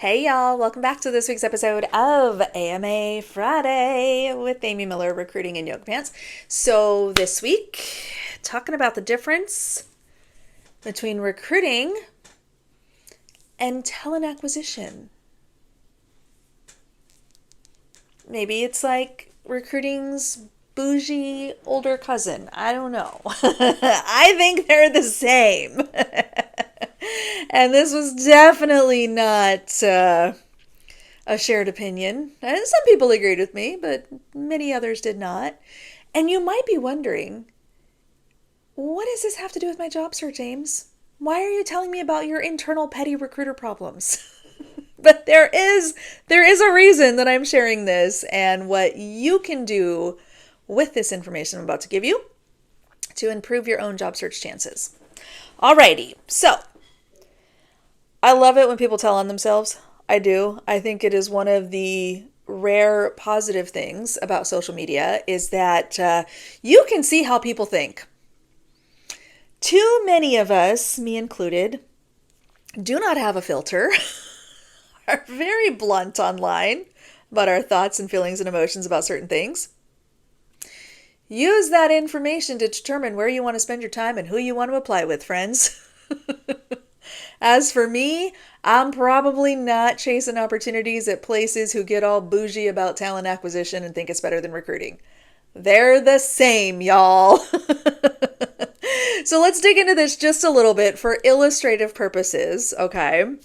Hey y'all, welcome back to this week's episode of AMA Friday with Amy Miller, Recruiting in Yoga Pants. So this week, talking about the difference between recruiting and talent acquisition. Maybe it's like recruiting's bougie older cousin. I don't know. I think they're the same. And this was definitely not a shared opinion. And some people agreed with me, but many others did not. And you might be wondering, what does this have to do with my job search, James? Why are you telling me about your internal petty recruiter problems? But there is a reason that I'm sharing this and what you can do with this information I'm about to give you to improve your own job search chances. Alrighty, so I love it when people tell on themselves. I do. I think it is one of the rare positive things about social media is that you can see how people think. Too many of us, me included, do not have a filter, are very blunt online about our thoughts and feelings and emotions about certain things. Use that information to determine where you want to spend your time and who you want to apply with, friends. As for me, I'm probably not chasing opportunities at places who get all bougie about talent acquisition and think it's better than recruiting. They're the same, y'all. So let's dig into this just a little bit for illustrative purposes, okay?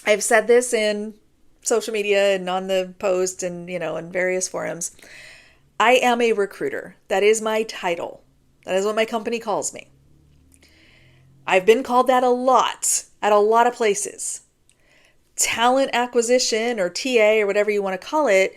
I've said this in social media and on the post and, in various forums. I am a recruiter. That is my title. That is what my company calls me. I've been called that a lot at a lot of places. Talent acquisition or TA or whatever you want to call it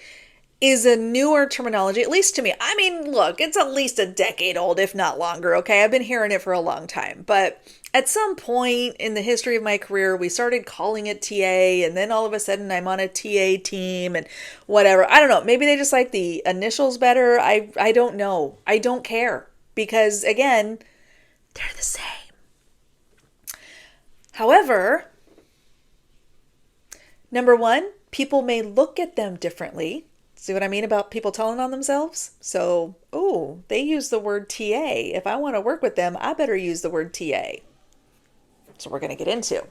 is a newer terminology, at least to me. I mean, look, it's at least a decade old, if not longer, okay? I've been hearing it for a long time. But at some point in the history of my career, we started calling it TA, and then all of a sudden I'm on a TA team and whatever. I don't know. Maybe they just like the initials better. I don't know. I don't care because, again, they're the same. However, number one, people may look at them differently. See what I mean about people telling on themselves? So, they use the word TA. If I want to work with them, I better use the word TA. So we're going to get into.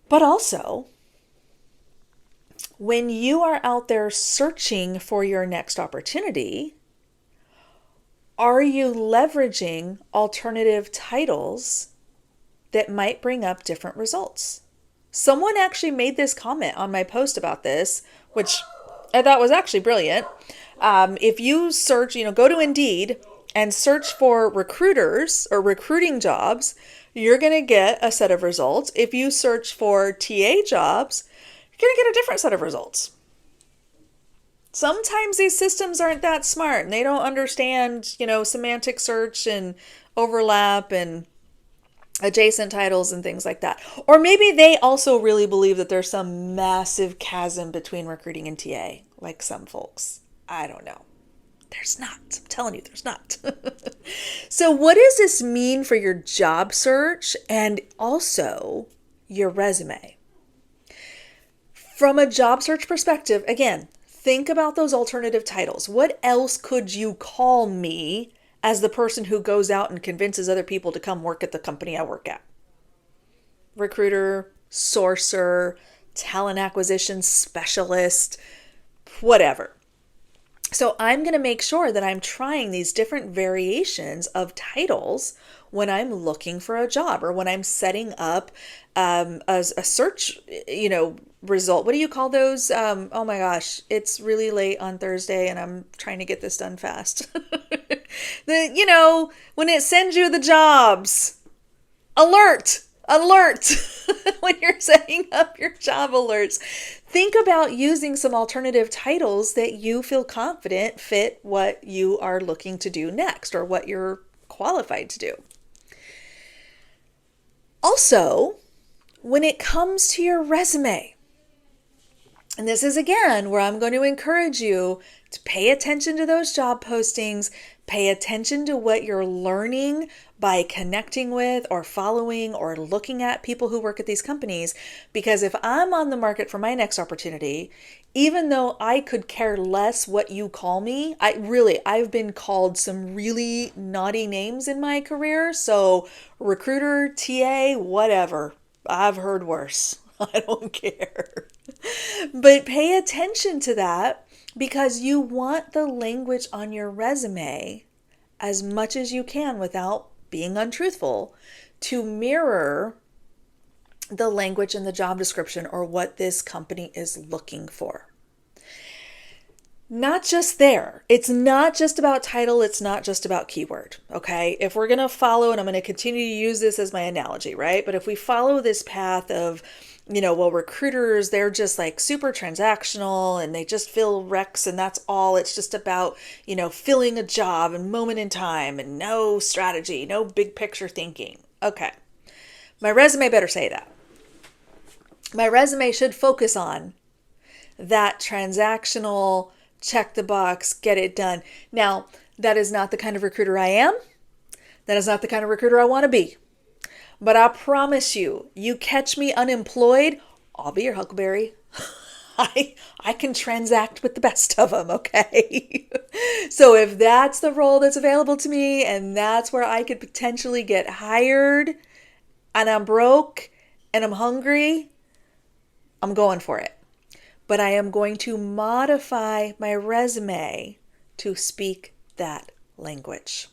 But also, when you are out there searching for your next opportunity, are you leveraging alternative titles that might bring up different results? Someone actually made this comment on my post about this, which I thought was actually brilliant. If you search, go to Indeed and search for recruiters or recruiting jobs, you're going to get a set of results. If you search for TA jobs, you're going to get a different set of results. Sometimes these systems aren't that smart and they don't understand, semantic search and overlap and adjacent titles and things like that. Or maybe they also really believe that there's some massive chasm between recruiting and TA, like some folks. I don't know. There's not. I'm telling you, there's not. So what does this mean for your job search and also your resume? From a job search perspective, again, think about those alternative titles. What else could you call me as the person who goes out and convinces other people to come work at the company I work at? Recruiter, sourcer, talent acquisition specialist, whatever. So I'm going to make sure that I'm trying these different variations of titles when I'm looking for a job or when I'm setting up a search, result. What do you call those? Oh my gosh, it's really late on Thursday and I'm trying to get this done fast. When it sends you the jobs, alert, when you're setting up your job alerts, think about using some alternative titles that you feel confident fit what you are looking to do next or what you're qualified to do. Also, when it comes to your resume, And this is again where I'm going to encourage you to pay attention to those job postings, pay attention to what you're learning by connecting with or following or looking at people who work at these companies. Because if I'm on the market for my next opportunity, even though I could care less what you call me, I've been called some really naughty names in my career. So recruiter, TA, whatever. I've heard worse. I don't care. But pay attention to that because you want the language on your resume as much as you can without being untruthful to mirror the language in the job description or what this company is looking for. Not just there. It's not just about title. It's not just about keyword. Okay. If we're going to follow, and I'm going to continue to use this as my analogy, right? But if we follow this path of, well, recruiters, they're just like super transactional and they just fill recs and that's all. It's just about, filling a job and moment in time and no strategy, no big picture thinking. Okay. My resume better say that. My resume should focus on that transactional, check the box, get it done. Now, that is not the kind of recruiter I am. That is not the kind of recruiter I want to be. But I promise you, you catch me unemployed, I'll be your huckleberry. I can transact with the best of them, okay? So if that's the role that's available to me and that's where I could potentially get hired and I'm broke and I'm hungry, I'm going for it. But I am going to modify my resume to speak that language.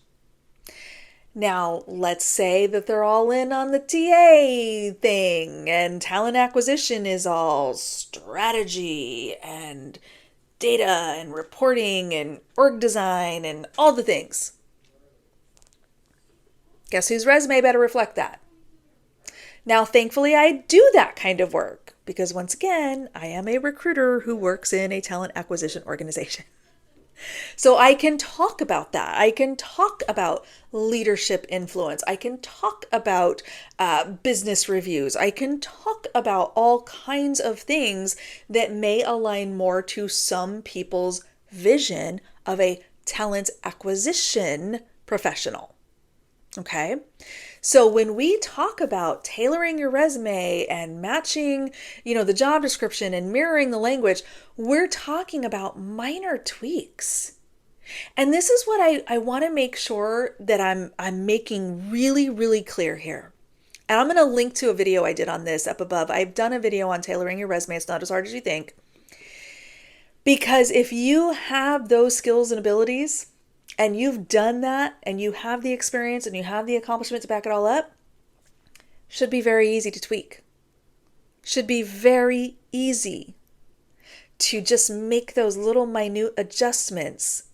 Now, let's say that they're all in on the TA thing and talent acquisition is all strategy and data and reporting and org design and all the things. Guess whose resume better reflect that? Now, thankfully, I do that kind of work because once again, I am a recruiter who works in a talent acquisition organization. So I can talk about that. I can talk about leadership influence. I can talk about business reviews. I can talk about all kinds of things that may align more to some people's vision of a talent acquisition professional. Okay. So when we talk about tailoring your resume and matching, the job description and mirroring the language, we're talking about minor tweaks. And this is what I want to make sure that I'm making really, really clear here. And I'm going to link to a video I did on this up above. I've done a video on tailoring your resume. It's not as hard as you think. Because if you have those skills and abilities, and you've done that and you have the experience and you have the accomplishment to back it all up, should be very easy to tweak. Should be very easy to just make those little minute adjustments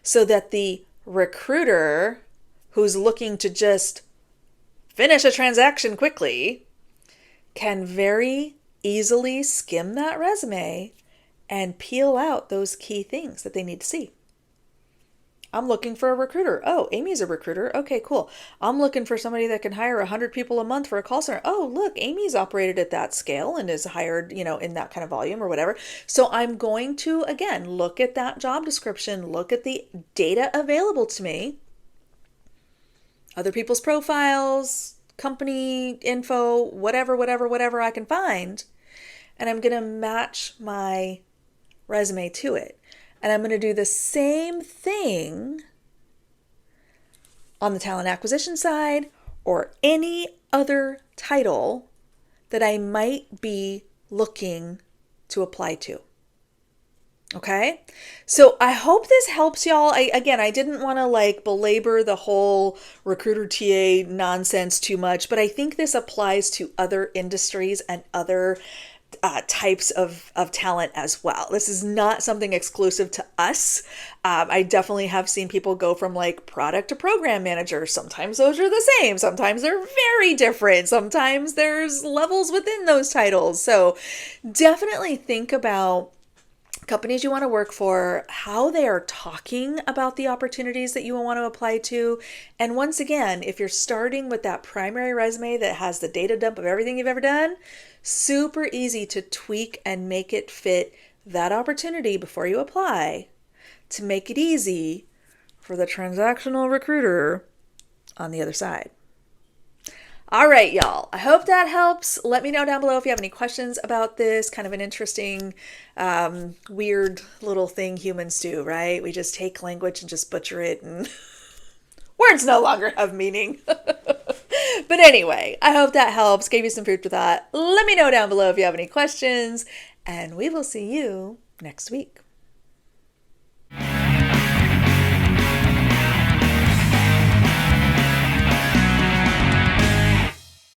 so that the recruiter who's looking to just finish a transaction quickly can very easily skim that resume and peel out those key things that they need to see. I'm looking for a recruiter. Oh, Amy's a recruiter. Okay, cool. I'm looking for somebody that can hire 100 people a month for a call center. Oh, look, Amy's operated at that scale and is hired, in that kind of volume or whatever. So I'm going to, again, look at that job description, look at the data available to me, other people's profiles, company info, whatever I can find, and I'm going to match my resume to it. And I'm going to do the same thing on the talent acquisition side or any other title that I might be looking to apply to. Okay? So I hope this helps y'all. I didn't want to belabor the whole recruiter TA nonsense too much, but I think this applies to other industries and other types of talent as well. This is not something exclusive to us. I definitely have seen people go from product to program manager. Sometimes those are the same. Sometimes they're very different. Sometimes there's levels within those titles. So definitely think about companies you want to work for, how they are talking about the opportunities that you want to apply to. And once again, if you're starting with that primary resume that has the data dump of everything you've ever done, super easy to tweak and make it fit that opportunity before you apply to make it easy for the transactional recruiter on the other side. All right, y'all. I hope that helps. Let me know down below if you have any questions about this. Kind of an interesting, weird little thing humans do, right? We just take language and just butcher it, and words no longer have meaning. But anyway, I hope that helps. Gave you some food for thought. Let me know down below if you have any questions, and we will see you next week.